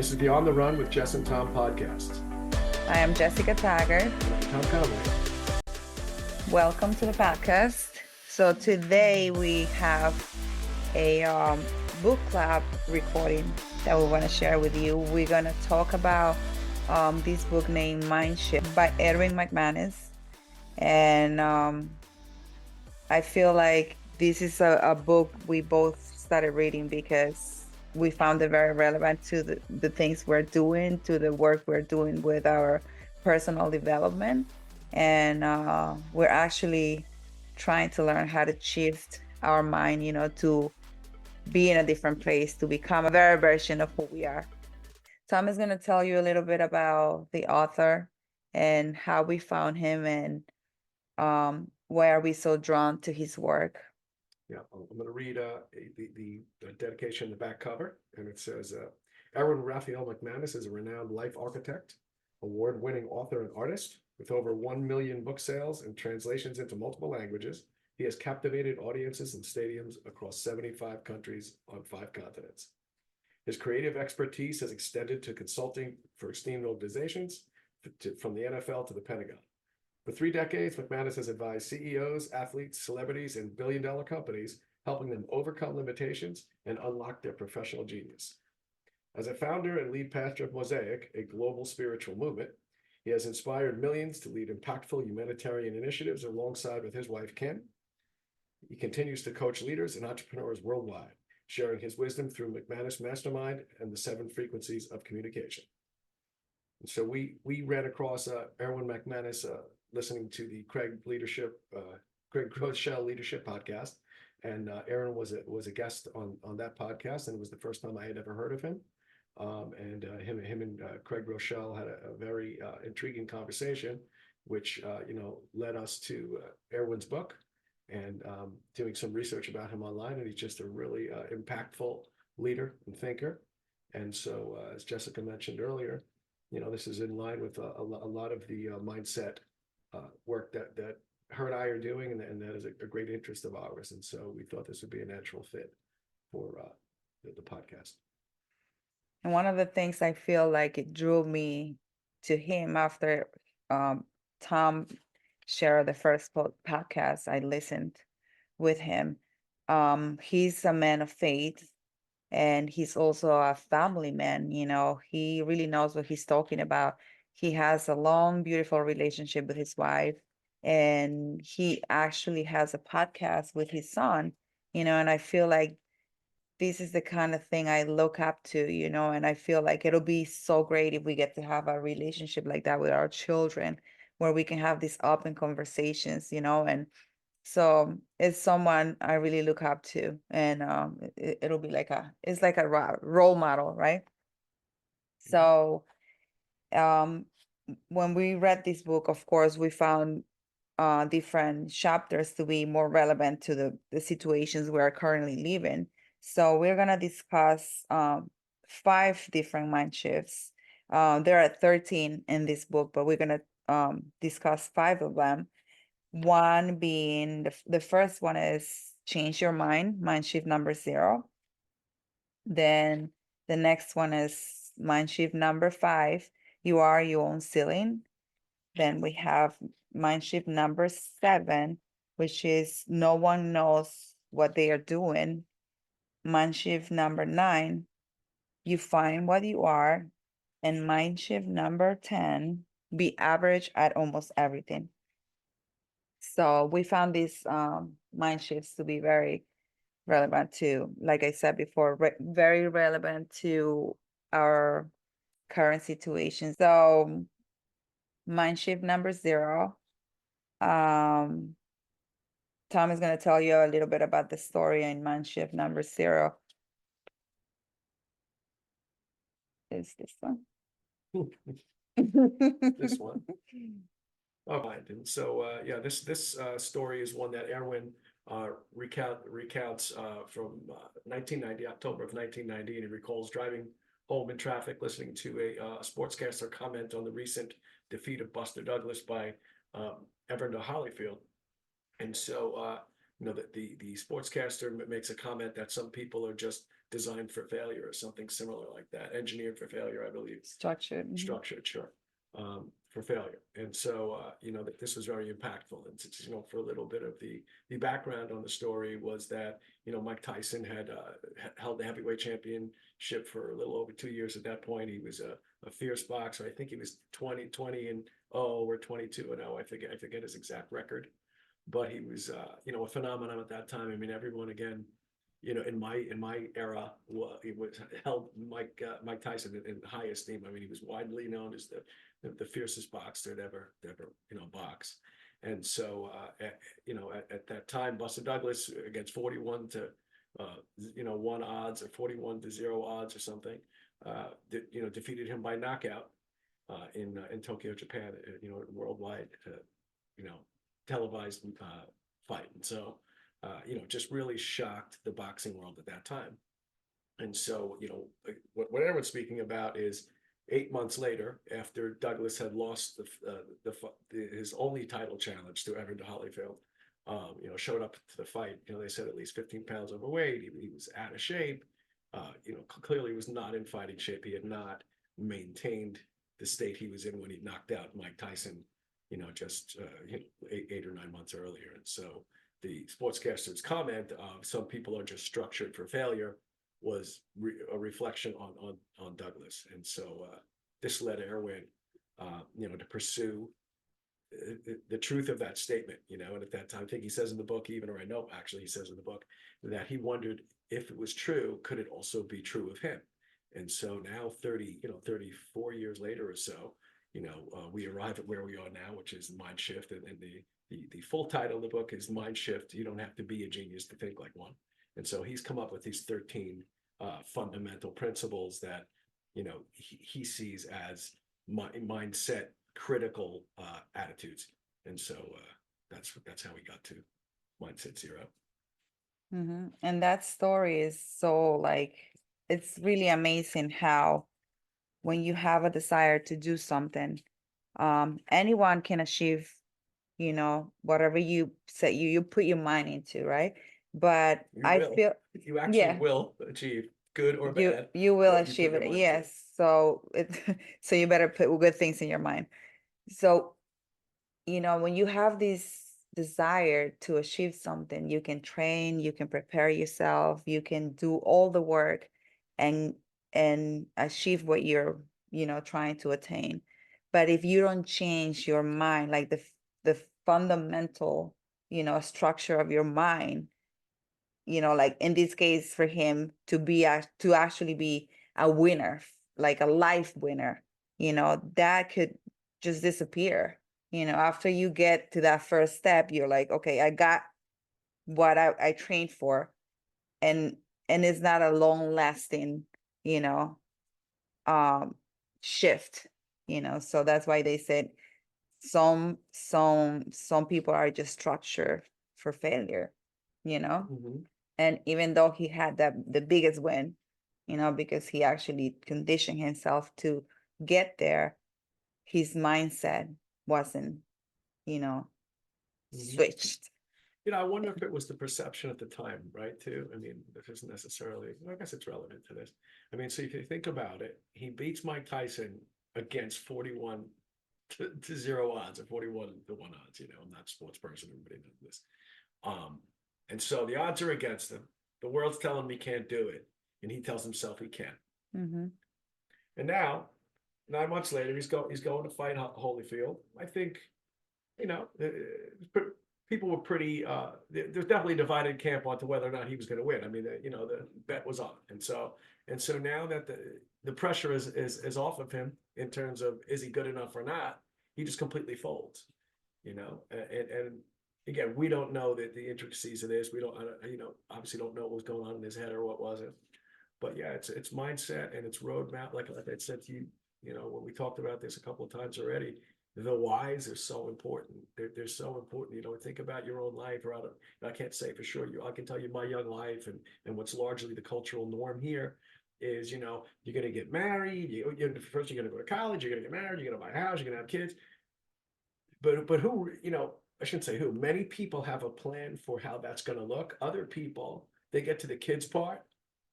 This is the On the Run with Jess and Tom podcast. I am Jessica Taggart. And I'm Tom Conley. Welcome to the podcast. So today we have a book club recording that we want to share with you. We're going to talk about this book named Mind Shift by Erwin McManus. And I feel like this is a book we both started reading because we found it very relevant to the things we're doing, to the work we're doing with our personal development. And we're actually trying to learn how to shift our mind, to be in a different place, to become a better version of who we are. Tom is going to tell you a little bit about the author and how we found him and why are we so drawn to his work. Yeah, I'm going to read the dedication in the back cover, and it says, Erwin Raphael McManus is a renowned life architect, award-winning author and artist. With over 1 million book sales and translations into multiple languages, he has captivated audiences in stadiums across 75 countries on 5 continents. His creative expertise has extended to consulting for esteemed organizations, from the NFL to the Pentagon. For 3 decades, McManus has advised CEOs, athletes, celebrities, and billion-dollar companies, helping them overcome limitations and unlock their professional genius. As a founder and lead pastor of Mosaic, a global spiritual movement, he has inspired millions to lead impactful humanitarian initiatives alongside with his wife, Kim. He continues to coach leaders and entrepreneurs worldwide, sharing his wisdom through McManus Mastermind and the 7 frequencies of communication. And so we ran across Erwin McManus listening to the Craig Groeschel Leadership podcast, and Aaron was a guest on that podcast, and it was the first time I had ever heard of him. And him and Craig Groeschel had a very intriguing conversation, which led us to Erwin's book and doing some research about him online. And he's just a really impactful leader and thinker. And so, as Jessica mentioned earlier, this is in line with a lot of the mindset work that her and I are doing, and that is a great interest of ours. And so we thought this would be a natural fit for the podcast. And one of the things I feel like it drew me to him after Tom shared the first podcast I listened with him. He's a man of faith, and he's also a family man. He really knows what he's talking about. He has a long, beautiful relationship with his wife, and he actually has a podcast with his son, and I feel like this is the kind of thing I look up to, and I feel like it'll be so great if we get to have a relationship like that with our children, where we can have these open conversations, and so it's someone I really look up to, and it'll be it's like a role model, right? So when we read this book, of course, we found different chapters to be more relevant to the situations we are currently living. So we're going to discuss 5 different mind shifts. There are 13 in this book, but we're going to discuss 5 of them. One being the first one is change your mind shift number 0. Then the next one is mind shift number 5, you are your own ceiling. Then we have mind shift number 7, which is no one knows what they are doing. Mind shift number 9, you find what you are. And mind shift number 10, be average at almost everything. So we found these mind shifts to be very relevant to, like I said before, very relevant to our current situation. So mind shift number 0, Tom is going to tell you a little bit about the story in mind shift number 0. Is this one? This one. All right, and so this story is one that Erwin recounts from 1990, October of 1990, and he recalls driving home in traffic, listening to a sportscaster comment on the recent defeat of Buster Douglas by Evander Holyfield. And so that the sportscaster makes a comment that some people are just designed for failure or something similar like that, engineered for failure, I believe. Structured. Structured, sure, for failure. And so, that this was very impactful. And for a little bit of the background on the story was that, Mike Tyson had held the heavyweight championship for a little over 2 years at that point. He was a fierce boxer. I think he was 20-0 or 22-0. I forget his exact record, but he was, a phenomenon at that time. I mean, everyone again, in my era, it was held Mike Tyson in high esteem. I mean, he was widely known as the fiercest boxer that ever box. And so, at that time, Buster Douglas against 41-1 odds or 41-0 odds or something, defeated him by knockout in Tokyo, Japan. Worldwide, televised fight. And so, just really shocked the boxing world at that time. And so, what everyone's speaking about is 8 months later, after Douglas had lost his only title challenge to Evander Holyfield, showed up to the fight. They said at least 15 pounds overweight. He was out of shape. Clearly was not in fighting shape. He had not maintained the state he was in when he knocked out Mike Tyson, just 8 or 9 months earlier. And so the sportscaster's comment of some people are just structured for failure was a reflection on Douglas. And so this led Erwin, to pursue the truth of that statement, and at that time, I think he says in the book, or I know actually he says in the book, that he wondered if it was true, could it also be true of him? And so now 34 years later or so, we arrive at where we are now, which is Mind Shift. And the full title of the book is Mind Shift. You don't have to be a genius to think like one. And so he's come up with these 13 fundamental principles that, he sees as mindset critical attitudes. And so that's how we got to Mindset Zero. And that story is so it's really amazing how when you have a desire to do something, anyone can achieve, whatever you set you put your mind into, right? But you actually will achieve good or bad. You will what achieve put your it. mind to. Yes. So so you better put good things in your mind. So, when you have this desire to achieve something, you can train, you can prepare yourself, you can do all the work and achieve what you're, trying to attain. But if you don't change your mind, like the fundamental, structure of your mind, like in this case for him to actually be a winner, like a life winner, that could just disappear. After you get to that first step, you're like, okay, I got what I trained for, and it's not a long lasting, you know, shift, so that's why they said some people are just structured for failure, and even though he had the biggest win, because he actually conditioned himself to get there, his mindset wasn't, switched. I wonder if it was the perception at the time, right? Too. I mean, this isn't necessarily, I guess it's relevant to this. I mean, so if you think about it, he beats Mike Tyson against 41-0 odds or 41-1 odds. I'm not a sports person, everybody knows this. And so the odds are against him. The world's telling him he can't do it, and he tells himself he can. Mm-hmm. And now, 9 months later, he's going to fight Holyfield. I think, people were pretty. There's definitely a divided camp onto whether or not he was going to win. I mean, the bet was on, and so now that the pressure is off of him in terms of is he good enough or not, he just completely folds. And again, we don't know the intricacies of this. We don't, obviously don't know what was going on in his head or what wasn't. But yeah, it's mindset and it's roadmap. Like I said to you, when we talked about this a couple of times already, the whys are so important. They're so important. Think about your own life. Or I can't say for sure. I can tell you my young life and what's largely the cultural norm here is, you're going to get married. First, you're going to go to college. You're going to get married. You're going to buy a house. You're going to have kids. But who, I shouldn't say who, many people have a plan for how that's gonna look. Other people, they get to the kids part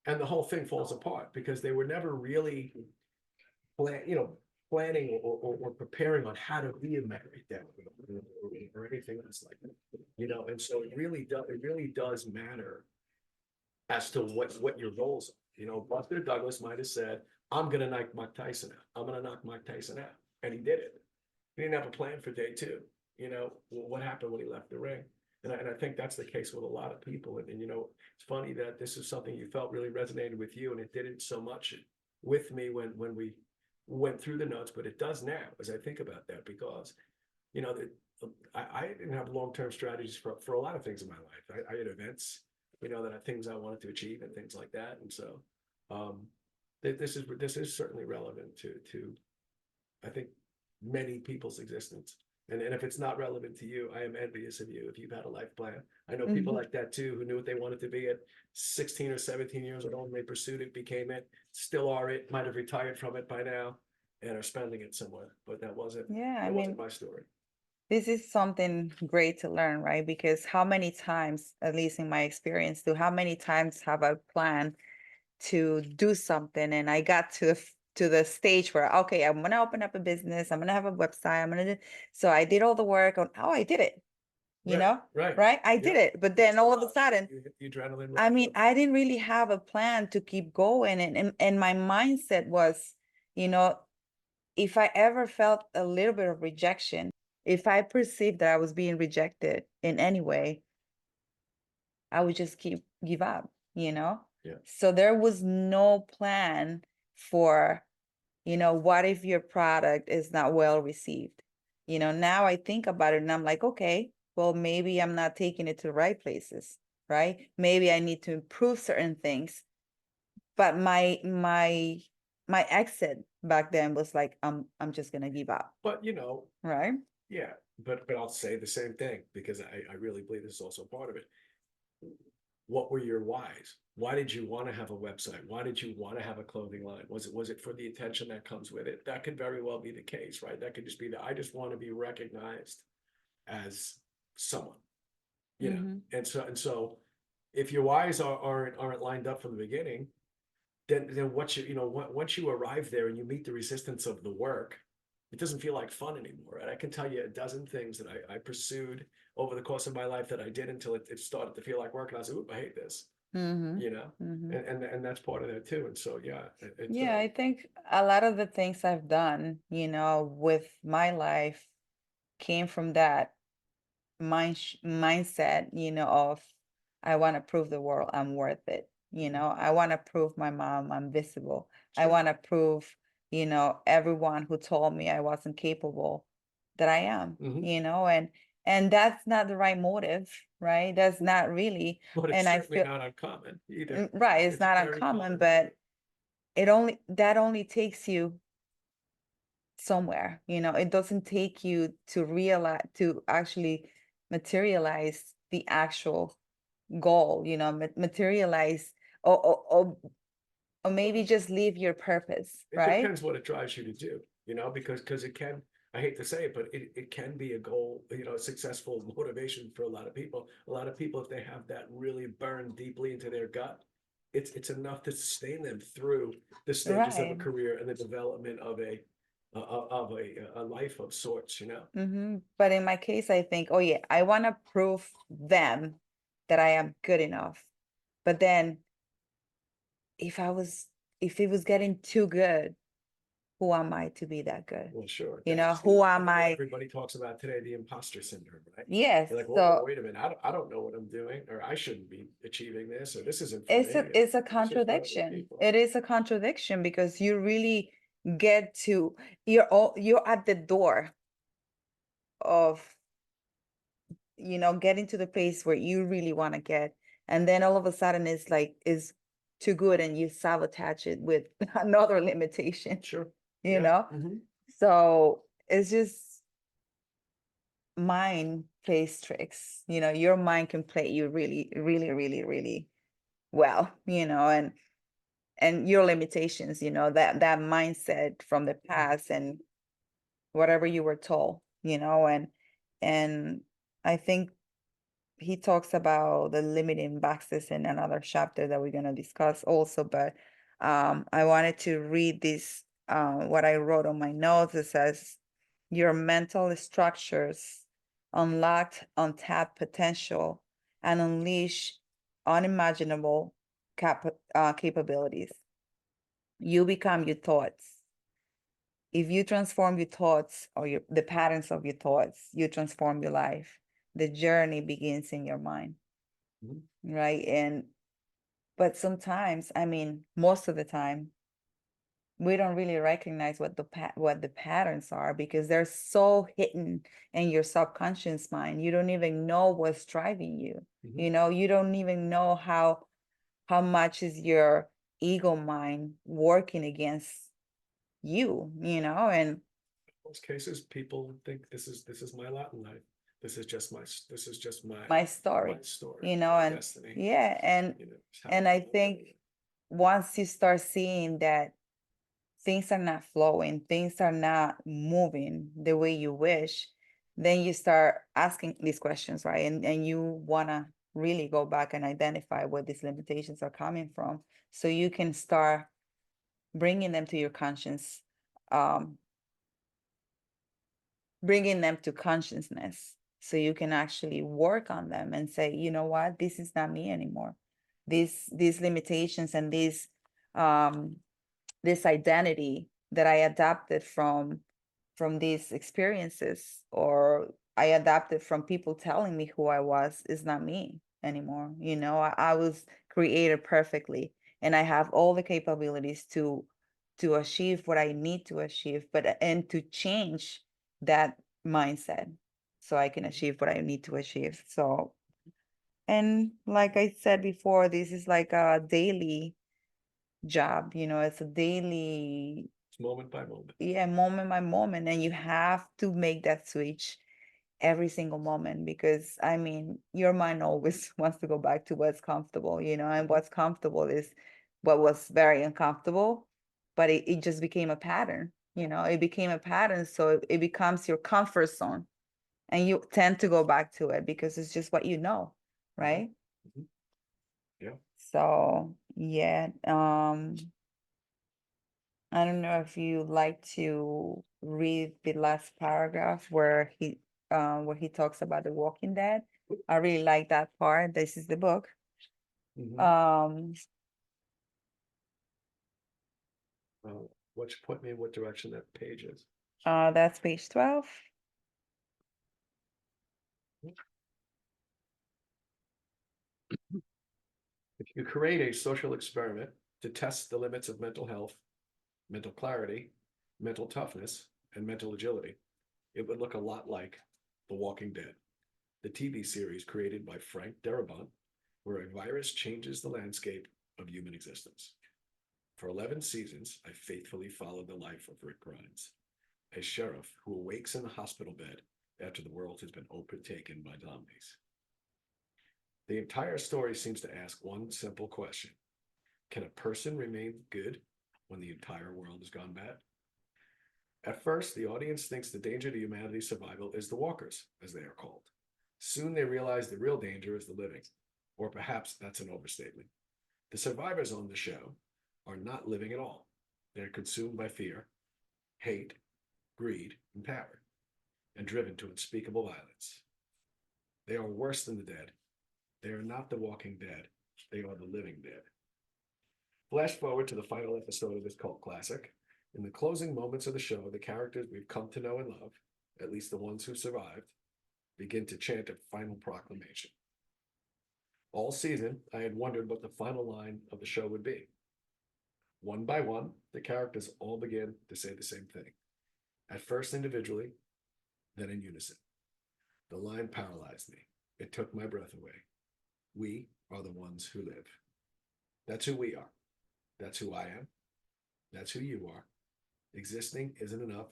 and the whole thing falls apart because they were never really planning or preparing on how to be a married dad or anything else like that. And so it really does matter as to what your goals are. Buster Douglas might have said, I'm gonna knock Mike Tyson out. I'm gonna knock Mike Tyson out. And he did it. He didn't have a plan for day two. What happened when he left the ring? And I think that's the case with a lot of people. And it's funny that this is something you felt really resonated with you, and it didn't so much with me when we went through the notes, but it does now as I think about that, because that I didn't have long-term strategies for a lot of things in my life. I had events, that are things I wanted to achieve and things like that. And so this is certainly relevant to I think many people's existence. And if it's not relevant to you, I am envious of you if you've had a life plan. I know people like that too, who knew what they wanted to be at 16 or 17 years old, and they pursued it, became it, still are it, might have retired from it by now, and are spending it somewhere. But that wasn't my story. This is something great to learn, right? Because how many times, at least in my experience, how many times have I planned to do something and I got to the stage where, okay, I'm gonna open up a business, I'm gonna have a website, so I did all the work on, I did it, right? I did it, but then all of a sudden, the adrenaline. I mean, I didn't really have a plan to keep going, and my mindset was, if I ever felt a little bit of rejection, if I perceived that I was being rejected in any way, I would just give up, Yeah. So there was no plan for, what if your product is not well received? Now I think about it and I'm like, okay, well, maybe I'm not taking it to the right places, right? Maybe I need to improve certain things. But my exit back then was like, I'm just gonna give up. But Right? yeah, but I'll say the same thing, because I really believe this is also part of it. What were your whys? Why did you want to have a website? Why did you want to have a clothing line? Was it for the attention that comes with it? That could very well be the case, right? That could just be that I just want to be recognized as someone, And so if your whys aren't lined up from the beginning, then once you arrive there and you meet the resistance of the work, it doesn't feel like fun anymore. And I can tell you a dozen things that I pursued over the course of my life that I did until it started to feel like work. And I was like, oop, I hate this, and that's part of that too. And so, yeah, I think a lot of the things I've done, with my life came from that mindset, of I want to prove the world I'm worth it. I want to prove my mom I'm visible. I want to prove, everyone who told me I wasn't capable that I am, and that's not the right motive, right? That's not really. but it's And I certainly feel not uncommon either. right, it's not very uncommon, common. but that only takes you somewhere, it doesn't take you to actually materialize the actual goal, materialize or maybe just leave your purpose, It right? depends what it drives you to do, because it can, I hate to say it, but it can be a goal, a successful motivation for a lot of people. A lot of people, if they have that really burned deeply into their gut, it's enough to sustain them through the stages of a Right. career and the development of a life of sorts, But in my case, I think, oh yeah, I want to prove them that I am good enough. But then if it was getting too good, who am I to be that good? Well, sure. Who am I? Everybody talks about today, the imposter syndrome, right? Yes. You're like, well, wait a minute, I don't know what I'm doing, or I shouldn't be achieving this, or this isn't for me. It's a contradiction. It is a contradiction because you really get to, you're at the door of, getting to the place where you really want to get. And then all of a sudden it's like, is too good and you sabotage it with another limitation, Sure. So it's just mind plays tricks, your mind can play you really, really, really, really well, and your limitations, that mindset from the past and whatever you were told, and I think he talks about the limiting boxes in another chapter that we're going to discuss also, but I wanted to read this, what I wrote on my notes. It says, your mental structures unlocked untapped potential and unleash unimaginable capabilities. You become your thoughts. If you transform your thoughts or the patterns of your thoughts, you transform your life. The journey begins in your mind, right? But sometimes, I mean, most of the time, we don't really recognize what the patterns are because they're so hidden in your subconscious mind. You don't even know what's driving you. You know, you don't even know how much is your ego mind working against you, and Most cases, people think this is my lot in life. This is just my story, my story, my and destiny. yeah, It's how and I think living. once you start seeing that things are not flowing, things are not moving the way you wish, then you start asking these questions, right? And you want to really go back and identify where these limitations are coming from so you can start bringing them to your conscience, um, bringing them to consciousness so you can actually work on them and say, you know what, this is not me anymore. These limitations and this identity that I adapted from these experiences, or I adapted from people telling me who I was, is not me anymore. I was created perfectly and I have all the capabilities to achieve what I need to achieve, and to change that mindset so I can achieve what I need to achieve. So, and like I said before, this is like a daily job, it's a daily, It's moment by moment. yeah, moment by moment, and you have to make that switch every single moment because I mean your mind always wants to go back to what's comfortable, and what's comfortable is what was very uncomfortable, but it just became a pattern, it became a pattern, so it becomes your comfort zone and you tend to go back to it because it's just what you know, right? Yeah. So yeah, I don't know if you like to read the last paragraph where he talks about The Walking Dead. I really like that part. This is the book. Um, Which point me in what direction that page is. that's page 12. If you create a social experiment to test the limits of mental health, mental clarity, mental toughness, and mental agility, it would look a lot like The Walking Dead, the TV series created by Frank Darabont, where a virus changes the landscape of human existence. For 11 seasons, I faithfully followed the life of Rick Grimes, a sheriff who awakes in a hospital bed after the world has been overtaken by zombies. The entire story seems to ask one simple question: can a person remain good when the entire world has gone bad? At first, the audience thinks the danger to humanity's survival is the walkers, as they are called. Soon they realize the real danger is the living, or perhaps that's an overstatement. The survivors on the show are not living at all. They're consumed by fear, hate, greed, and power, and driven to unspeakable violence. They are worse than the dead. They are not the walking dead. They are the living dead. Flash forward to the final episode of this cult classic. In the closing moments of the show, the characters we've come to know and love, at least the ones who survived, begin to chant a final proclamation. All season, I had wondered what the final line of the show would be. One by one, the characters all begin to say the same thing, at first individually, then in unison. The line paralyzed me. It took my breath away. We are the ones who live. That's who we are. That's who I am. That's who you are. Existing isn't enough.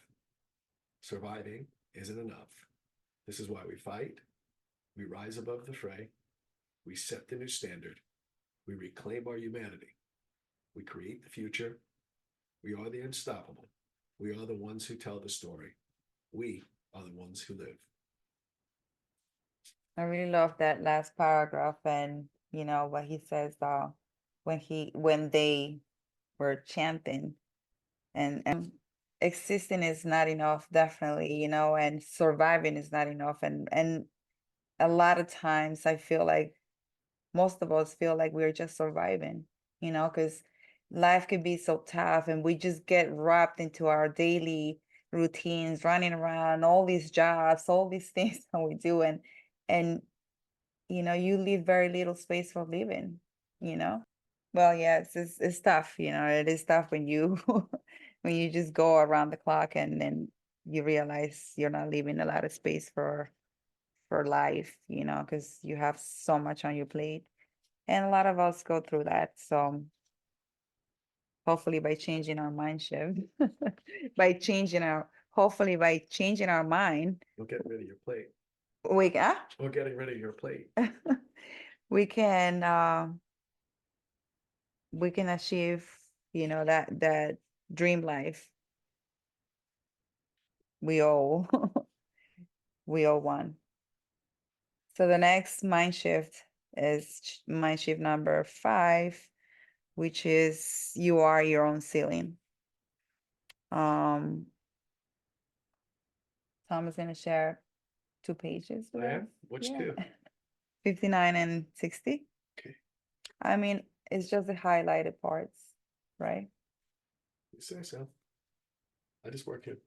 Surviving isn't enough. This is why we fight. We rise above the fray. We set the new standard. We reclaim our humanity. We create the future. We are the unstoppable. We are the ones who tell the story. We are the ones who live. I really love that last paragraph and what he says when they were chanting and existing is not enough, definitely, and surviving is not enough. And a lot of times I feel like most of us feel like we're just surviving, because life can be so tough and we just get wrapped into our daily routines, running around, all these jobs, all these things that we do. And you leave very little space for living, you know? Well, yeah, it's tough, it is tough when you when you just go around the clock and then you realize you're not leaving a lot of space for life, because you have so much on your plate. And a lot of us go through that. So hopefully by changing our mind shift, hopefully by changing our mind, We're getting rid of your plate. we can, We're getting rid of your plate. we can, we can achieve, that dream life. We all, we all want. So the next mind shift is mind shift number 5, which is you are your own ceiling. Tom is gonna share 2 pages with I us. am? Which Yeah. two? 59 and 60. Okay. I mean, it's just the highlighted parts, right? You say so. I just work here.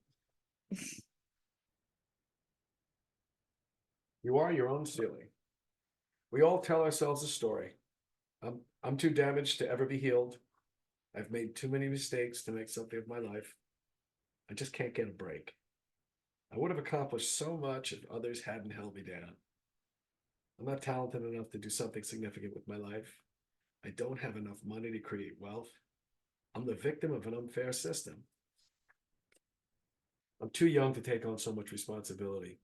You are your own ceiling. We all tell ourselves a story. I'm too damaged to ever be healed. I've made too many mistakes to make something of my life. I just can't get a break. I would have accomplished so much if others hadn't held me down. I'm not talented enough to do something significant with my life. I don't have enough money to create wealth. I'm the victim of an unfair system. I'm too young to take on so much responsibility.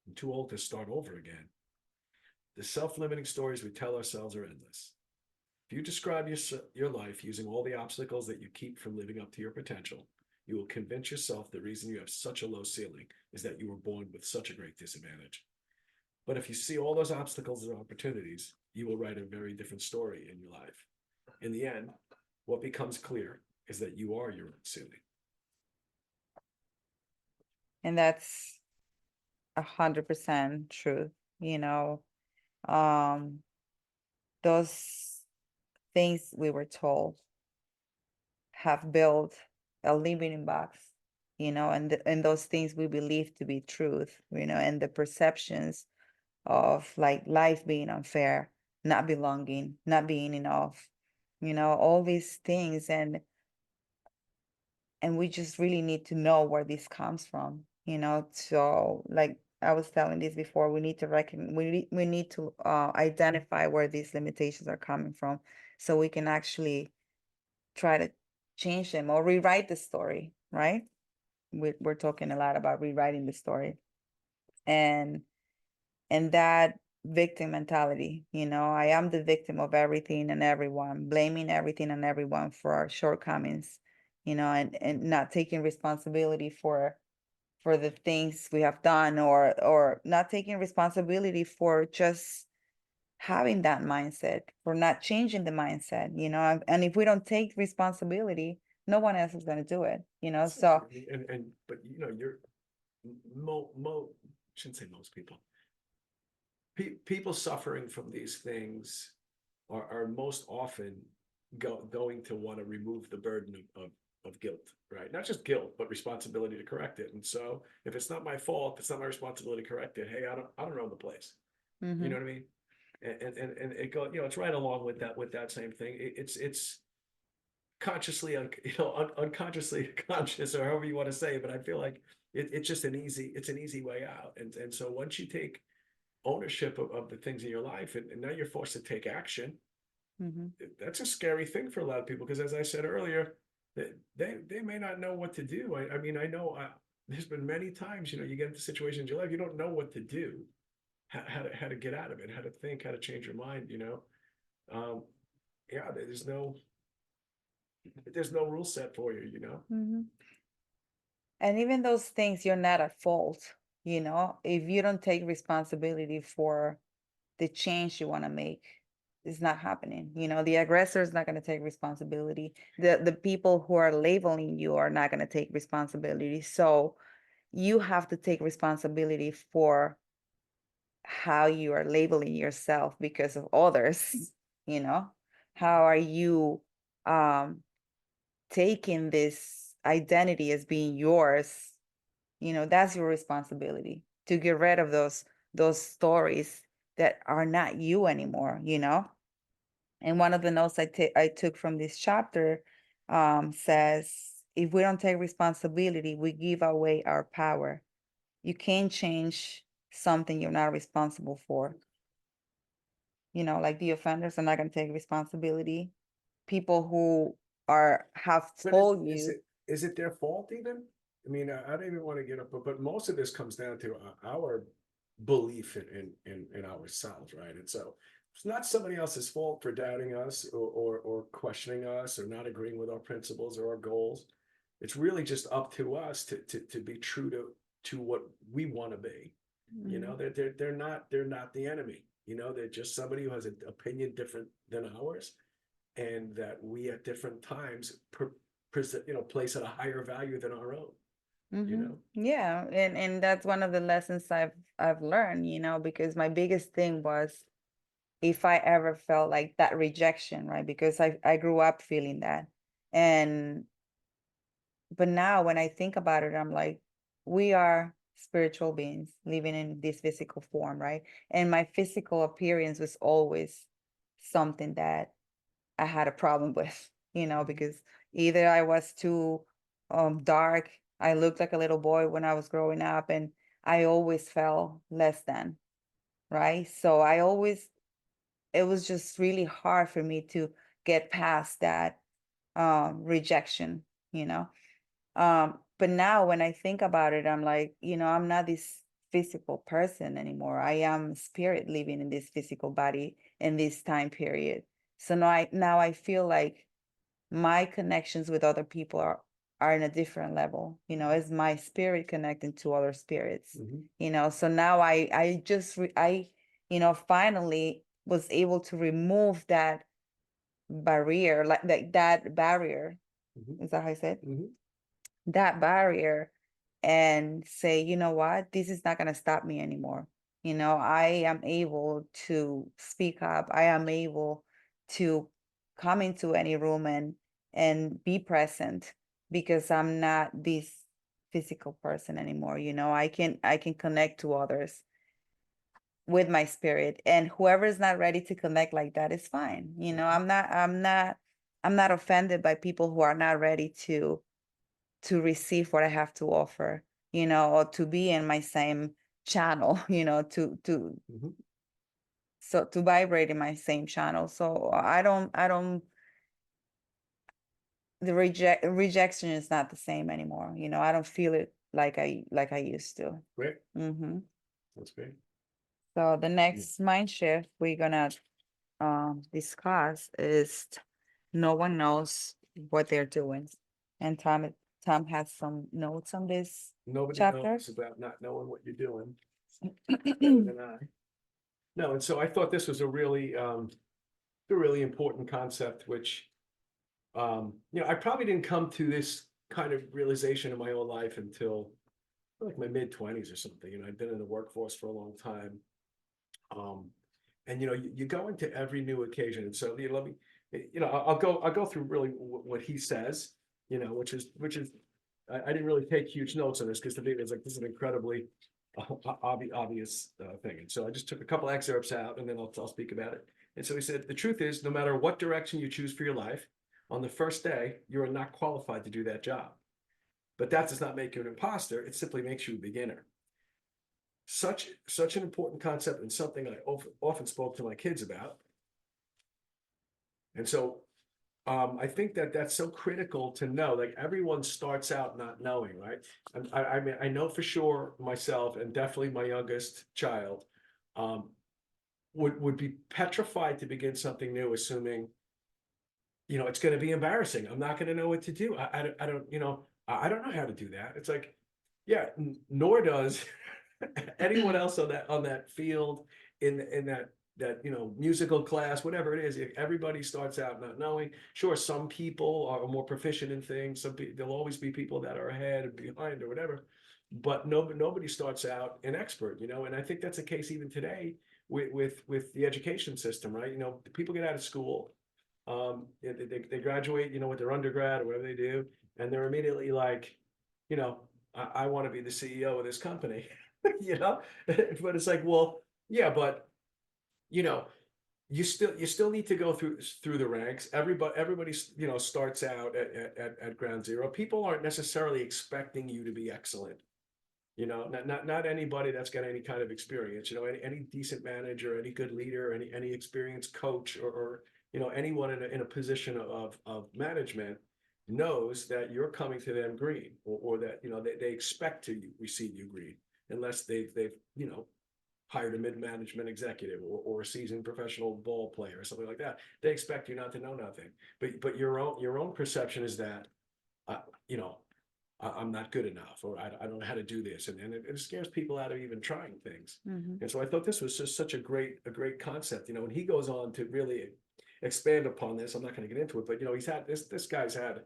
I'm too old to start over again. The self-limiting stories we tell ourselves are endless. If you describe your life using all the obstacles that you keep from living up to your potential, you will convince yourself the reason you have such a low ceiling is that you were born with such a great disadvantage. But if you see all those obstacles as opportunities, you will write a very different story in your life. In the end, what becomes clear is that you are your own ceiling. And that's 100% true. You know, um, those things we were told have built a limiting box, and those things we believe to be truth, and the perceptions of like life being unfair, not belonging, not being enough, all these things. And we just really need to know where this comes from, so like I was telling this before, we need to we need to identify where these limitations are coming from so we can actually try to change them or rewrite the story, right? We're talking a lot about rewriting the story. And and that victim mentality, I am the victim of everything and everyone, blaming everything and everyone for our shortcomings, and not taking responsibility for the things we have done, or not taking responsibility for just having that mindset, for not changing the mindset, and if we don't take responsibility, no one else is going to do it, so. And but you're mo shouldn't say most people. People suffering from these things are most often going to want to remove the burden of guilt, right? Not just guilt, but responsibility to correct it. And so if it's not my fault, if it's not my responsibility to correct it, hey, I don't own the place. You know what I mean? And it go, it's right along with that same thing. It's consciously, unconsciously conscious, or however you want to say it, but I feel like it's just it's an easy way out. And so once you take ownership of the things in your life, and now you're forced to take action, Mm-hmm. that's a scary thing for a lot of people, because as I said earlier, they may not know what to do. I mean, I know there's been many times, you get into situations in your life, you don't know what to do, how to get out of it, how to think, how to change your mind, um, yeah, there's no rule set for you, Mm-hmm. And even those things, you're not at fault. you know, if you don't take responsibility for the change you want to make, it's not happening. You know, the aggressor is not going to take responsibility. The people who are labeling you are not going to take responsibility. So you have to take responsibility for how you are labeling yourself because of others, you know? How are you um taking this identity as being yours? You know, that's your responsibility to get rid of those stories that are not you anymore, you know? And one of the notes I took from this chapter says, if we don't take responsibility, we give away our power. You can't change something you're not responsible for. You know, like the offenders are not going to take responsibility. People who have But told is you. it their fault even? I mean, I don't even want to get up, but most of this comes down to our belief in ourselves, right? And so it's not somebody else's fault for doubting us or questioning us or not agreeing with our principles or our goals. It's really just up to us to be true to what we want to be. You know, Mhm. they're not the enemy. You know, they're just somebody who has an opinion different than ours, and that we at different times place at a higher value than our own, you know. Yeah, and that's one of the lessons I've learned, you know, because my biggest thing was if I ever felt like that rejection, right? Because I grew up feeling that. And but now when I think about it, I'm like, we are spiritual beings living in this physical form, right? And my physical appearance was always something that I had a problem with, you know, Mhm. because either I was too dark, I looked like a little boy when I was growing up, and I always felt less than, right? So it was just really hard for me to get past that rejection, you know. But now when I think about it, I'm like, you know, I'm not this physical person anymore. I am spirit living in this physical body in this time period. So now I feel like my connections with other people are in a different level. You know, it's my spirit connecting to other spirits. Mhm. You know, so now I just I you know finally was able to remove that barrier, like that barrier. Mhm. Is that how I said? Mhm. That barrier and say, you know what, this is not going to stop me anymore. You know, I am able to speak up. I am able to come into any room and be present because I'm not this physical person anymore. You know, I can connect to others with my spirit, and whoever is not ready to connect like that is fine. You know, I'm not offended by people who are not ready to receive what I have to offer, you know, or to be in my same channel, you know, Mhm. to vibrate in my same channel. So I don't the rejection is not the same anymore. You know, I don't feel it like I used to. Great. hmm That's great. So the Mm. next mind shift we're gonna discuss is no one knows what they're doing. And Tom has some notes on this Nobody chapter. knows about not knowing what you're doing better than I. No, and so I thought this was a really important concept, which I probably didn't come to this kind of realization in my own life until like my mid-20s or something. I've been in the workforce for a long time. Um, and you go into every new occasion. And so let me, I'll go through really what he says, which is I didn't really take huge notes on this because to me it was like this is an incredibly obvious thing. And so I just took a couple excerpts out and then I'll speak about it. And so he said, the truth is, no matter what direction you choose for your life, on the first day, you are not qualified to do that job. But that does not make you an imposter. It simply makes you a beginner. Such an important concept and something I often spoke to my kids about. And so I think that that's so critical to know. Like everyone starts out not knowing, right? I mean, I know for sure myself and definitely my youngest child um, would be petrified to begin something new, assuming it's going to be embarrassing. I'm not going to know what to do. I don't know how to do that. It's like, yeah, nor does anyone else on that field, in that, musical class, whatever it is, if everybody starts out not knowing. Sure, some people are more proficient in things. There'll always be people that are ahead and behind or whatever, but nobody starts out an expert, and I think that's the case even today with the education system, right? People get out of school, they graduate, with their undergrad or whatever they do, and they're immediately like, I want to be the CEO of this company, you know? But it's like, well, yeah, but you know, you still need to go through the ranks. Everybody starts out at ground zero. People aren't necessarily expecting you to be excellent. Not anybody that's got any kind of experience. Any decent manager, any good leader, any experienced coach, or anyone in a position of management knows that you're coming to them green, or that they expect to receive you green, unless they've hired a mid-management executive, or a seasoned professional ball player or something like that. They expect you not to know nothing. But your own perception is that, uh, you know I'm not good enough, or I don't know how to do this, and it scares people out of even trying things. Mhm. And so I thought this was just such a great concept, and he goes on to really expand upon this. I'm not going to get into it, but he's had this guy's had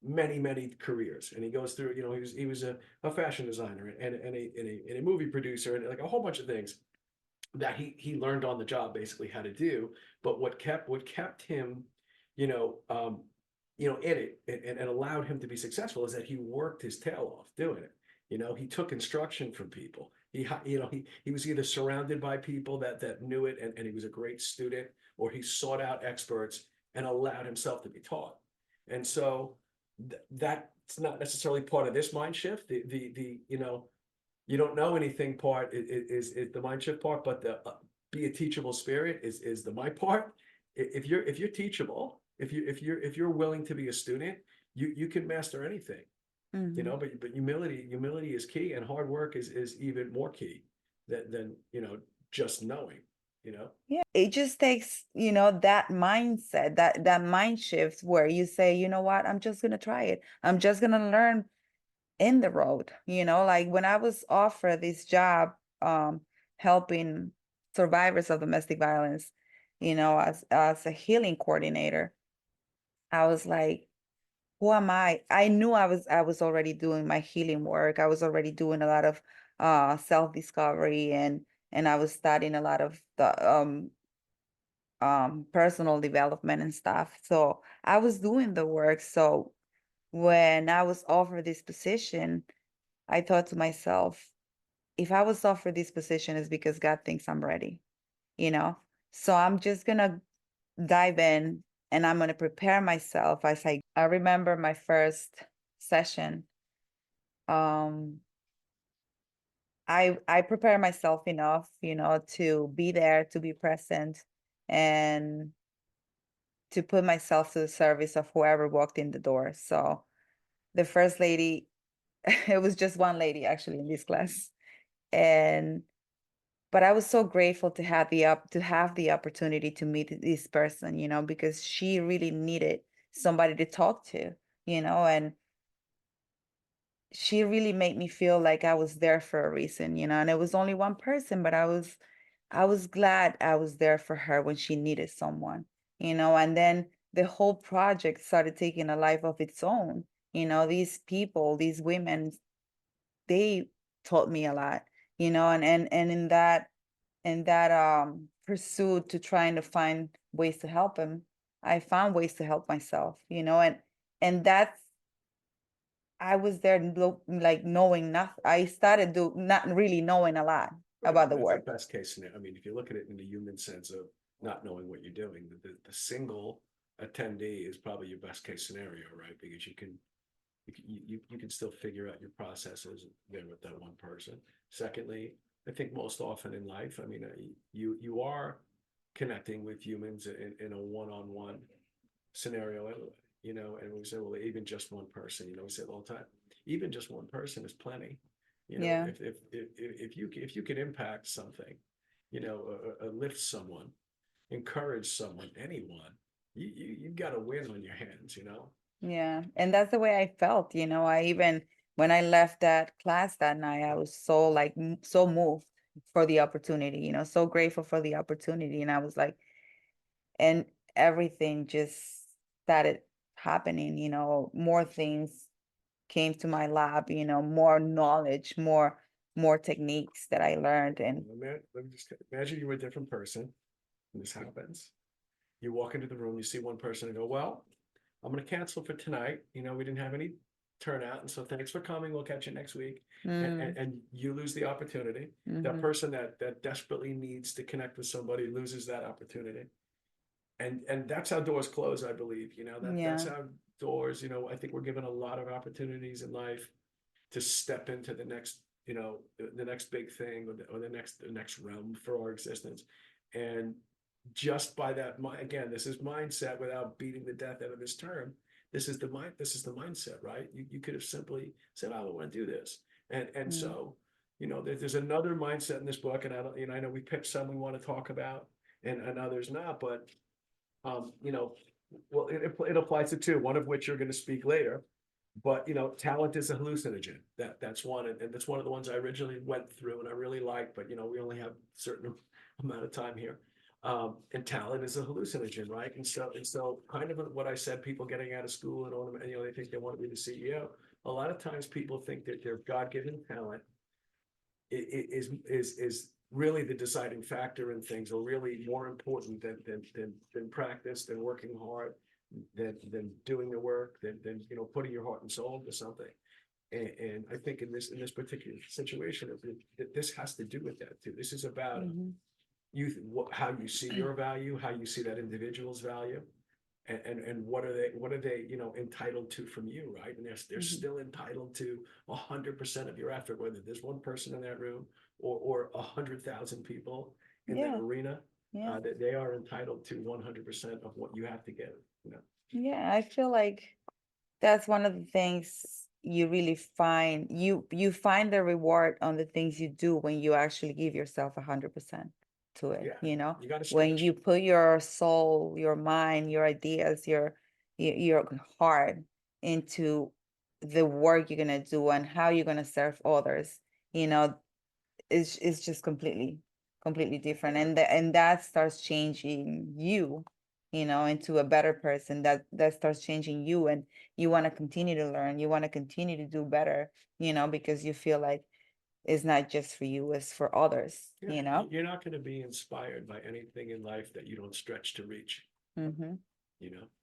many careers, and he goes through. He was a fashion designer, and a movie producer, and like a whole bunch of things that he learned on the job, basically, how to do. But what kept him, you know, um, in it, and allowed him to be successful, is that he worked his tail off doing it. He took instruction from people. He was either surrounded by people that knew it, and he was a great student, or he sought out experts and allowed himself to be taught. And so that's not necessarily part of this mind shift. The you don't know anything part is the mind shift part, but the be a teachable spirit is the my part. If you're teachable, if you're willing to be a student, you can master anything. Mhm. But humility is key, and hard work is even more key than just knowing. Yeah, it just takes, that mindset, that mind shift where you say, you know what, I'm just gonna try it. I'm just gonna learn in the road. Like when I was offered this job, helping survivors of domestic violence, as a healing coordinator, I was like, who am I? I knew I was already doing my healing work. I was already doing a lot of self-discovery, and I was studying a lot of the personal development and stuff. So I was doing the work. So when I was offered this position, I thought to myself, if I was offered this position, it's because God thinks I'm ready, you know? So I'm just gonna dive in, and I'm gonna prepare myself as I remember my first session. Um, I prepare myself enough, to be there, to be present, and to put myself to the service of whoever walked in the door. So the first lady, it was just one lady actually in this class. And but I was so grateful to have the opportunity to meet this person, because she really needed somebody to talk to, and she really made me feel like I was there for a reason, and it was only one person, but I was glad I was there for her when she needed someone, and then the whole project started taking a life of its own. These people, these women, they taught me a lot, and in that pursuit to trying to find ways to help him, I found ways to help myself, and that's I was there like knowing nothing. I started not really knowing a lot Right. about the That's a work. best case scenario. I mean, if you look at it in the human sense of not knowing what you're doing, the single attendee is probably your best case scenario, right? Because you can still figure out your processes there with that one person. Secondly, I think most often in life, I mean, you are connecting with humans in a one-on-one scenario anyway. And we say, well, even just one person. We say it all the time. Even just one person is plenty. Yeah. If you can impact something, lift someone, encourage someone, anyone, you've got a win on your hands. Yeah. And that's the way I felt, I even when I left that class that night, I was so like so moved for the opportunity, so grateful for the opportunity. And I was like, and everything just started happening, more things came to my lab, more knowledge, more techniques that I learned. And Let me just imagine you're a different person and this happens. You walk into the room, you see one person and go, well, I'm going to cancel for tonight. We didn't have any turnout. And so thanks for coming. We'll catch you next week. And you lose the opportunity. That person that desperately needs to connect with somebody loses that opportunity. And that's how doors close, I believe. That's yeah. how doors, I think we're given a lot of opportunities in life to step into the next, the next big thing or the next realm for our existence. And just by that, again, this is mindset without beating the death out of this term. This is the mindset, right? You could have simply said, I don't want to do this. And so, there's another mindset in this book, and I know we picked some we want to talk about and others not, but well, it applies to two, one of which you're going to speak later. But talent is a hallucinogen. That's one, and that's one of the ones I originally went through and I really liked. But we only have a certain amount of time here. And talent is a hallucinogen, right? And so kind of what I said, people getting out of school and all, they think they want to be the CEO. A lot of times people think that their God-given talent is really the deciding factor in things, or really more important than practice, than working hard, than doing the work, than putting your heart and soul into something. And I think in this particular situation, this has to do with that too. This is about how you see your value, how you see that individual's value, and what are they entitled to from you, right? And they're still entitled to 100% of your effort, whether there's one person in that room or 100,000 people in that Yeah. arena. Yeah. That they are entitled to 100% of what you have to give. Yeah, I feel like that's one of the things you really find. You find the reward on the things you do when you actually give yourself 100% to it, Yeah, you got to when stretch. you put your soul, your mind, your ideas, your heart into the work you're gonna do and how you're gonna serve others, it's just completely different. And that starts changing you, into a better person. That starts changing you, and you want to continue to learn, you want to continue to do better, because you feel like it's not just for you, it's for others, Yeah, you're not going to be inspired by anything in life that you don't stretch to reach. Mm-hmm.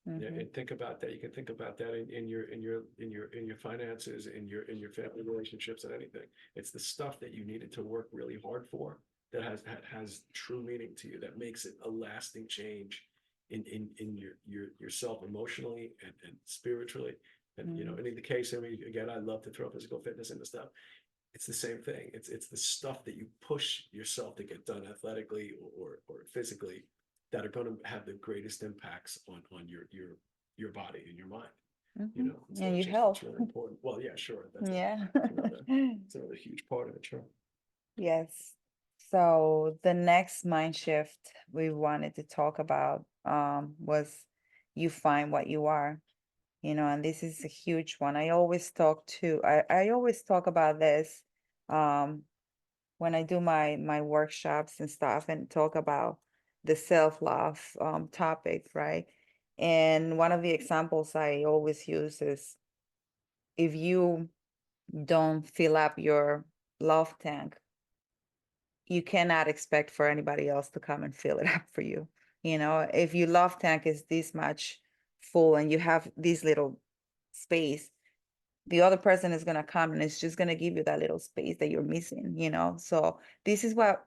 And think about that. You can think about that in your finances, in your family relationships, and anything. It's the stuff that you needed to work really hard for that has true meaning to you, that makes it a lasting change in yourself emotionally and spiritually. And and in the case, I mean, again, I love to throw physical fitness into stuff. It's the same thing. It's the stuff that you push yourself to get done athletically or physically that are going to have the greatest impacts on your body and your mind. And you help. It's really important. Well, yeah, sure. Yeah. It's another huge part of it, sure. Yes. So the next mind shift we wanted to talk about was you find what you are, and this is a huge one. I always talk about this um when I do my workshops and stuff, and talk about the self-love topic, right? And one of the examples I always use is, if you don't fill up your love tank, you cannot expect for anybody else to come and fill it up for you. If your love tank is this much full and you have this little space, the other person is going to come and it's just going to give you that little space that you're missing. So this is what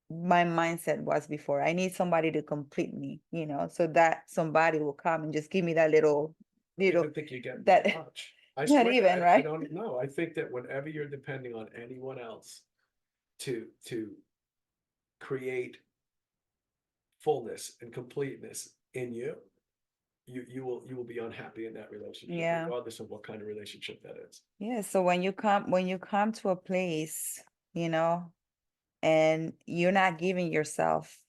my mindset was before. I need somebody to complete me, so that somebody will come and just give me that little I don't think you get that much. I not swear, even, I right? don't know. I think that whenever you're depending on anyone else to create fullness and completeness in you, you will be unhappy in that relationship, Yeah. regardless of what kind of relationship that is. Yeah. So when you come to a place, you know, and you're not giving yourself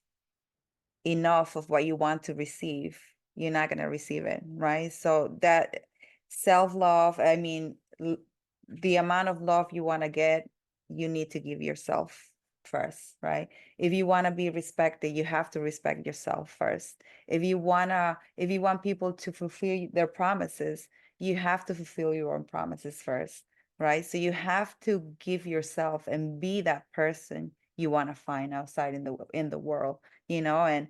enough of what you want to receive, you're not going to receive it, right? So that self-love, I mean, the amount of love you want to get, you need to give yourself first, right? If you want to be respected, you have to respect yourself first. If you want people to fulfill their promises, you have to fulfill your own promises first, right? So you have to give yourself and be that person you want to find outside in the world, and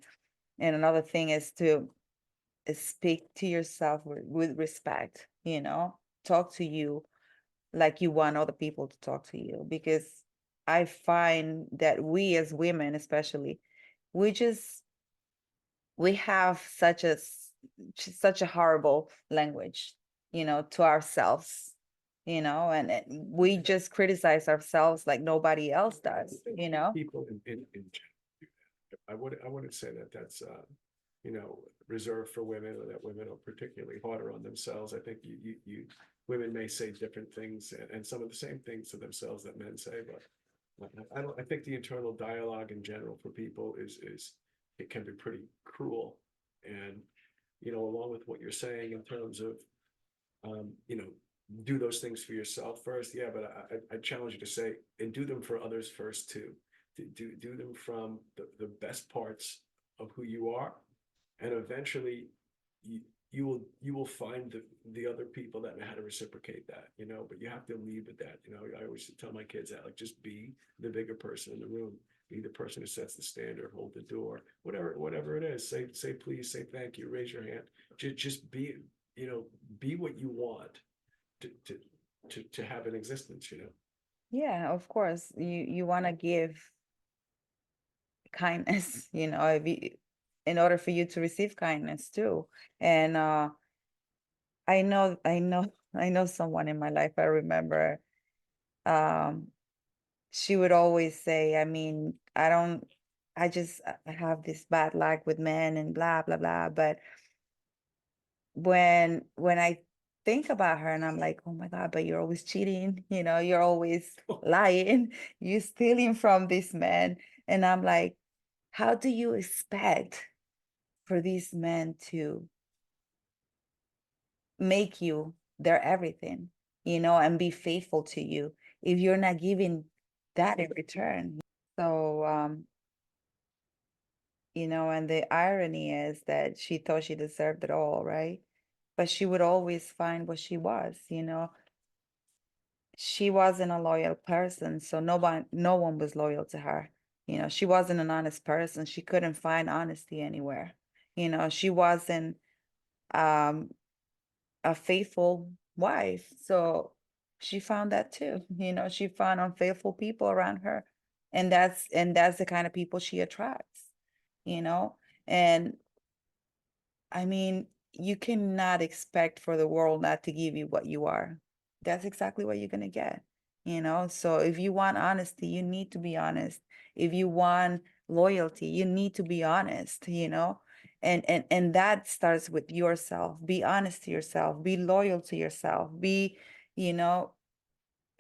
another thing is to speak to yourself with respect, talk to you like you want other people to talk to you, because I find that we as women especially, we just we have such a horrible language, to ourselves, and we just criticize ourselves like nobody else does, People in general do that. I wouldn't say that that's reserved for women, or that women are particularly harder on themselves. I think you women may say different things, and some of the same things to themselves that men say, but I think the internal dialogue in general for people is it can be pretty cruel. And along with what you're saying in terms of um, you know, do those things for yourself first. Yeah, but I challenge you to say, and do them for others first too. Do them from the best parts of who you are, and eventually you, you will find the other people that know how to reciprocate that, but you have to lead with that. I always tell my kids that, like, just be the bigger person in the room, be the person who sets the standard, hold the door, whatever it is. Say please, say thank you, raise your hand. Just be, be what you want to have an existence. yeah, of course, you want to give kindness, if you, in order for you to receive kindness too. And I know someone in my life. I remember um she would always say, I mean, I have this bad luck with men and blah blah blah. But when I think about her, and I'm like, oh my God, but you're always cheating, you're always lying, you're stealing from this man. And I'm like, how do you expect for these men to make you their everything, and be faithful to you if you're not giving that in return? So, and the irony is that she thought she deserved it all, right? But she would always find what she was, She wasn't a loyal person, so no one was loyal to her. She wasn't an honest person. She couldn't find honesty anywhere. She wasn't um a faithful wife. So she found that too. She found unfaithful people around her. And that's the kind of people she attracts, you know? And I mean, you cannot expect for the world not to give you what you are. That's exactly what you're gonna get, So if you want honesty, you need to be honest. If you want loyalty, you need to be honest, And that starts with yourself. Be honest to yourself, be loyal to yourself, you know,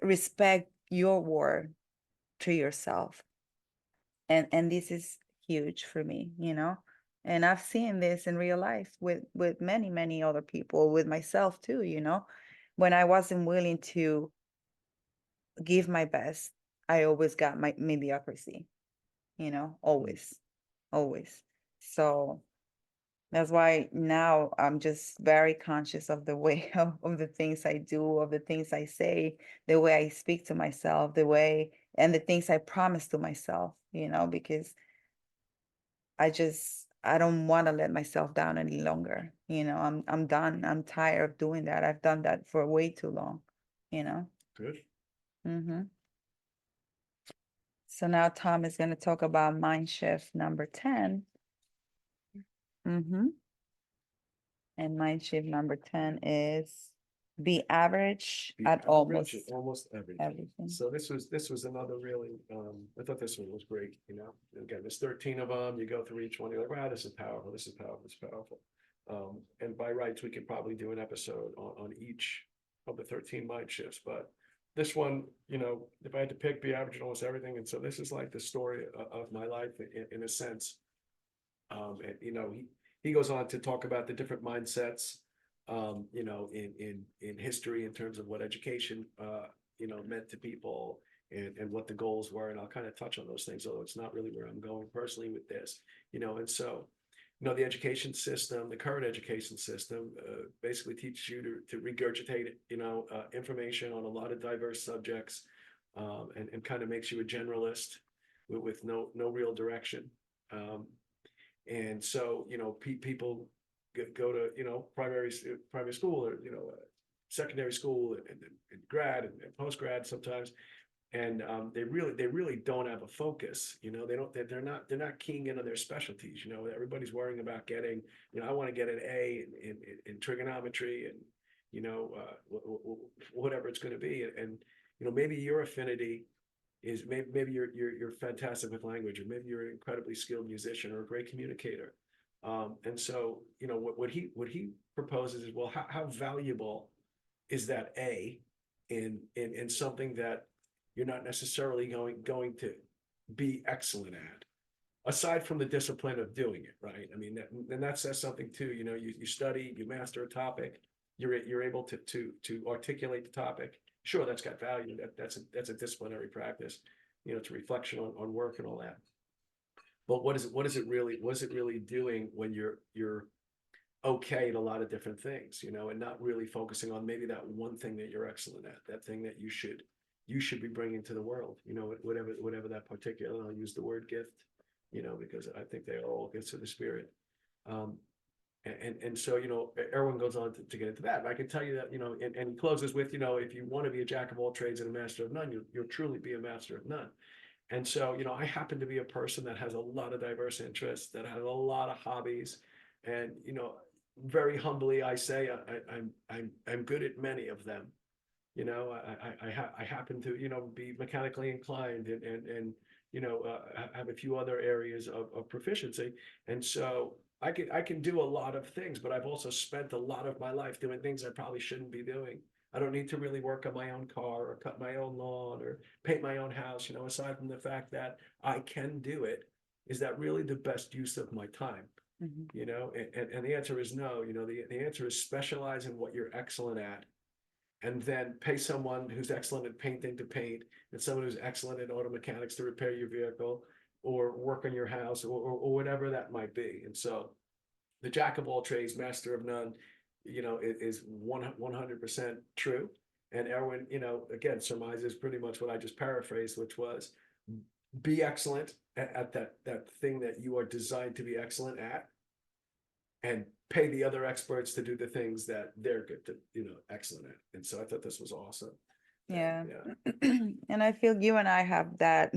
respect your word to yourself. And this is huge for me, and I've seen this in real life with many other people, with myself too, when I wasn't willing to give my best, I always got my mediocrity, always. So that's why now I'm just very conscious of the way of the things I do, of the things I say, the way I speak to myself, and the things I promise to myself, because I don't want to let myself down any longer. I'm done. I'm tired of doing that. I've done that for way too long, you know. Good. Mm-hmm. So now Tom is going to talk about mind shift number 10. Mm-hmm. And mind shift number 10 is be average Be at average almost at almost everything. everything. So this was another really, I thought this one was great. Again, there's 13 of them. You go through each one, you're like, wow, this is powerful, this is powerful, this is powerful. And by rights, we could probably do an episode on each of the 13 mind shifts. But this one, if I had to pick, be average at almost everything. And so this is like the story of my life in a sense. And he goes on to talk about the different mindsets you know, in history in terms of what education, you know, meant to people and what the goals were. And I'll kind of touch on those things, although it's not really where I'm going personally with this, you know, and so, you know, the education system, the current education system, basically teaches you to regurgitate, you know, information on a lot of diverse subjects, and kind of makes you a generalist with no real direction. And so, you know, people go to, you know, primary school, or, you know, secondary school, and grad and post grad sometimes. And they really don't have a focus. You know, they're not keying in on their specialties. You know, everybody's worrying about getting, you know, I want to get an A in trigonometry, and, you know, whatever it's going to be. And, you know, maybe your affinity is, maybe you're fantastic with language, or maybe you're an incredibly skilled musician or a great communicator. And so, you know, what he proposes is, well, how valuable is that A in something that you're not necessarily going to be excellent at, aside from the discipline of doing it, right? I mean, and that says something too. You know, you study, you master a topic, you're able to articulate the topic. Sure, that's got value. That's a disciplinary practice. You know, it's a reflection on work and all that. But what is it really doing when you're okay at a lot of different things, you know, and not really focusing on maybe that one thing that you're excellent at, that thing that you should be bringing to the world, you know, whatever that particular, I'll use the word gift, you know, because I think they are all gifts of the spirit. And so, you know, Erwin goes on to get into that. And I can tell you that, you know, and he closes with, you know, if you want to be a jack of all trades and a master of none, you'll truly be a master of none. And so, you know, I happen to be a person that has a lot of diverse interests, that has a lot of hobbies, and, you know, very humbly, I say I'm good at many of them. You know, I happen to, you know, be mechanically inclined, and you know, have a few other areas of proficiency. And so I can do a lot of things, but I've also spent a lot of my life doing things I probably shouldn't be doing. I don't need to really work on my own car, or cut my own lawn, or paint my own house, you know, aside from the fact that I can do it. Is that really the best use of my time? Mhm. You know, and the answer is no. You know, the answer is specialize in what you're excellent at, and then pay someone who's excellent at painting to paint, and someone who's excellent at auto mechanics to repair your vehicle, or work on your house, or whatever that might be. And so the jack of all trades, master of none, you know, is 100% true. And Erwin, you know, again, surmises pretty much what I just paraphrased, which was, be excellent at that thing that you are designed to be excellent at, and pay the other experts to do the things that they're good to, you know, excellent at. And so I thought this was awesome. Yeah. Yeah. And I feel you and I have that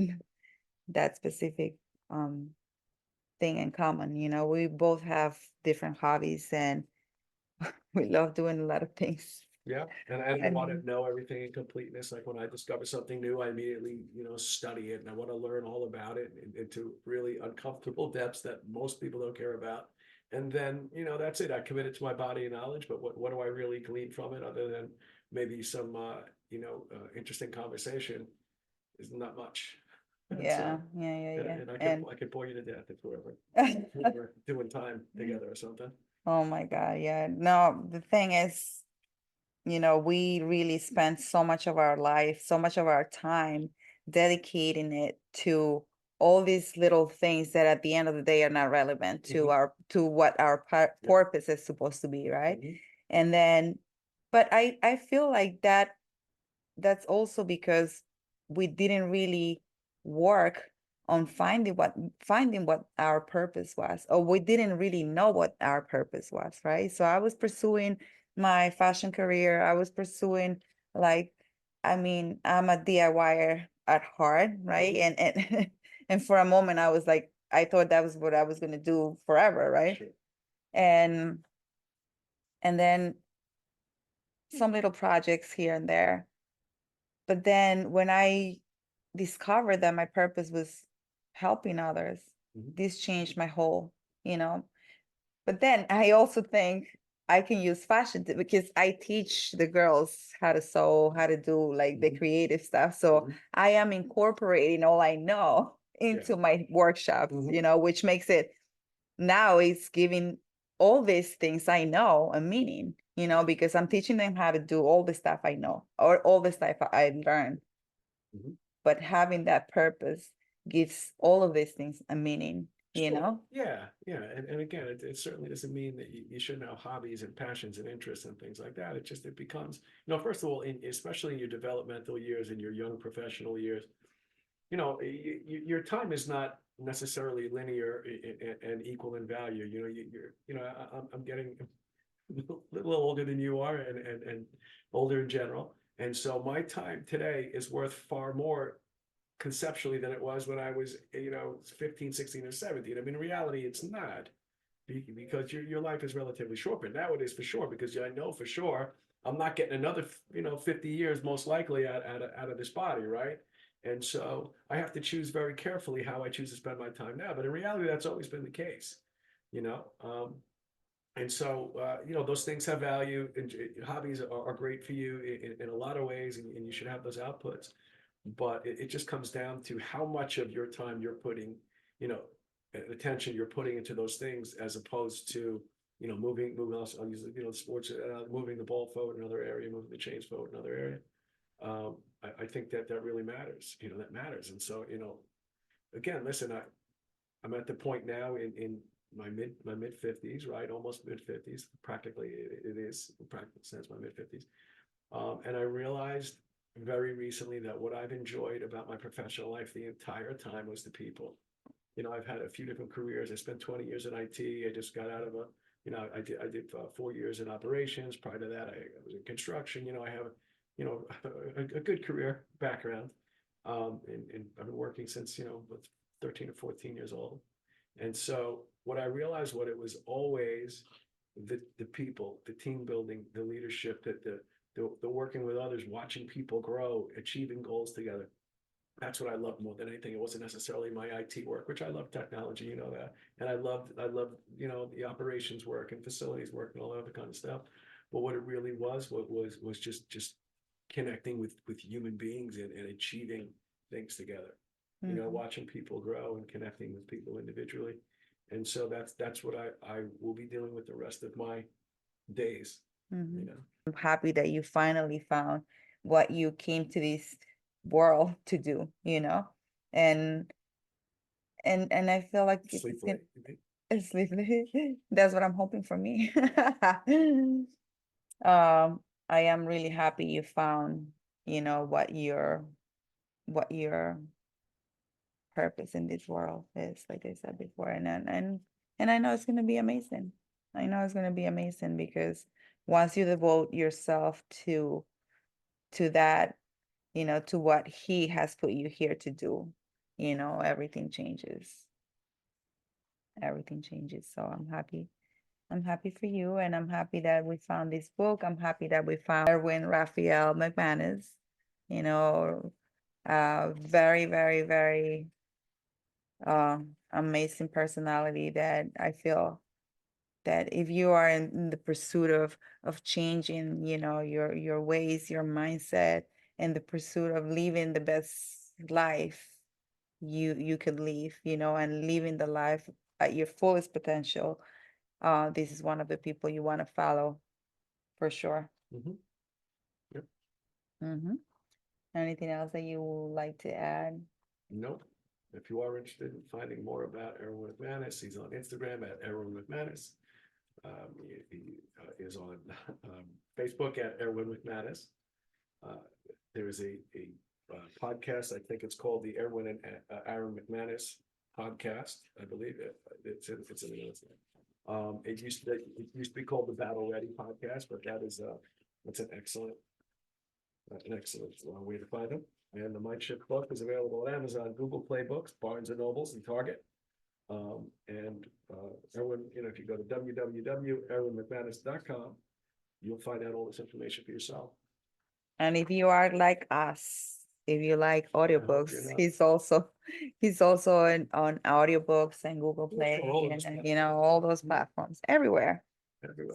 specific thing in common. You know, we both have different hobbies, and we love doing a lot of things. Yeah, and I don't want to And know everything in completeness. Like when I discover something new, I immediately, you know, study it, and I want to learn all about it into really uncomfortable depths that most people don't care about. And then, you know, that's it. I commit it to my body and knowledge, but what do I really glean from it, other than maybe some, you know, interesting conversation? Is not much. And yeah, so, yeah. and And I could bore you to death if we were doing time together or something. oh my God, yeah. No, the thing is, you know, we really spend so much of our life, so much of our time dedicating it to all these little things that at the end of the day are not relevant to Mhm. to what our Yeah. purpose is supposed to be, right? Mhm. And then, but I feel like that's also because we didn't really work on finding what our purpose was, or we didn't really know what our purpose was, right? So I was pursuing my fashion career. I was pursuing, like, I mean, I'm a DIYer at heart, right? Mhm. And and for a moment I was like, I thought that was what I was going to do forever, right? Sure. And then some little projects here and there. But then when I discovered that my purpose was helping others, Mhm. this changed my whole, you know. But then I also think I can use fashion because I teach the girls how to sew, how to do like the Mhm. creative stuff. So Mhm. I am incorporating all I know Yeah. into my workshops, Mhm. you know, which makes it, now it's giving all these things I know a meaning, because I'm teaching them how to do all the stuff I know or all the stuff I learned. Mhm. But having that purpose gives all of these things a meaning, Sure. Yeah, yeah. And again, it certainly doesn't mean that you shouldn't have hobbies and passions and interests and things like that. It just, it becomes, first of all, especially in your developmental years and your young professional years, your time is not necessarily linear and equal in value. I'm getting a little older than you are and older in general. And so my time today is worth far more conceptually than it was when I was, 15, 16, or 17. I mean, in reality, it's not because your life is relatively short, but now it is for sure because I know for sure I'm not getting another, 50 years most likely out of this body, right? And so I have to choose very carefully how I choose to spend my time now. But in reality, that's always been the case, you know. And so, those things have value, and hobbies are great for you in a lot of ways, and you should have those outputs. But it just comes down to how much of your time you're putting, you know, attention you're putting into those things as opposed to, moving else. I'll use, sports, moving the ball forward in another area, moving the chains forward in another area. I think that really matters. That matters. And so, again, listen, I'm at the point now in my mid 50s, right? Almost mid 50s. Practically, it is in practical sense my mid 50s. And I realized very recently that what I've enjoyed about my professional life the entire time was the people. I've had a few different careers. I spent 20 years in IT. I just got out of I did 4 years in operations. Prior to that, I was in construction. I have, a good career background. And I've been working since, 13 or 14 years old. And so what I realized, what it was always the people, the team building, the leadership, the working with others, watching people grow, achieving goals together. That's what I loved more than anything. It wasn't necessarily my IT work, which I love technology, that, and I loved, the operations work and facilities work and all that other kind of stuff. But what it really was just connecting with human beings and achieving things together. Watching people grow and connecting with people individually. And so that's what I will be dealing with the rest of my days. I'm happy that you finally found what you came to this world to do, and and I feel like Sleepily. it's that's what I'm hoping for me. I am really happy you found, what your purpose in this world is, like I said before, and I know it's gonna be amazing. I know it's gonna be amazing because once you devote yourself to that, to what he has put you here to do, everything changes. Everything changes. So I'm happy. I'm happy for you, and I'm happy that we found this book. I'm happy that we found Erwin Raphael McManus, you know, very, very, very amazing personality that I feel that if you are in the pursuit of changing, your ways, your mindset, and the pursuit of living the best life you could live, and living the life at your fullest potential, this is one of the people you want to follow for sure. Mm-hmm. Yep. Mm-hmm. Anything else that you would like to add? Nope. If you are interested in finding more about Erwin McManus, he's on Instagram at Erwin McManus. He is on Facebook at Erwin McManus. There is a podcast. I think it's called the Erwin and Aaron McManus podcast. I believe it's in the notes. It used to be called the Battle Ready podcast, but that's an excellent way to find them. And the Mind Shift book is available at Amazon, Google Play Books, Barnes and Nobles, and Target. And Erwin, if you go to www.erwinmcmanus.com, you'll find out all this information for yourself. And if you are like us, if you like audiobooks, he's also on audiobooks and Google Play and all those platforms everywhere.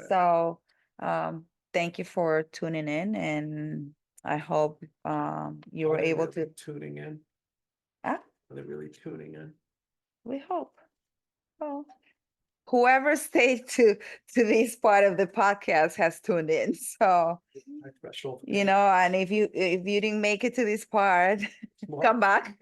So thank you for tuning in, and I hope you were able to tuning in. Are they really tuning in? We hope. Well, whoever stayed to this part of the podcast has tuned in. So, My threshold. and if you didn't make it to this part, Smart. come back.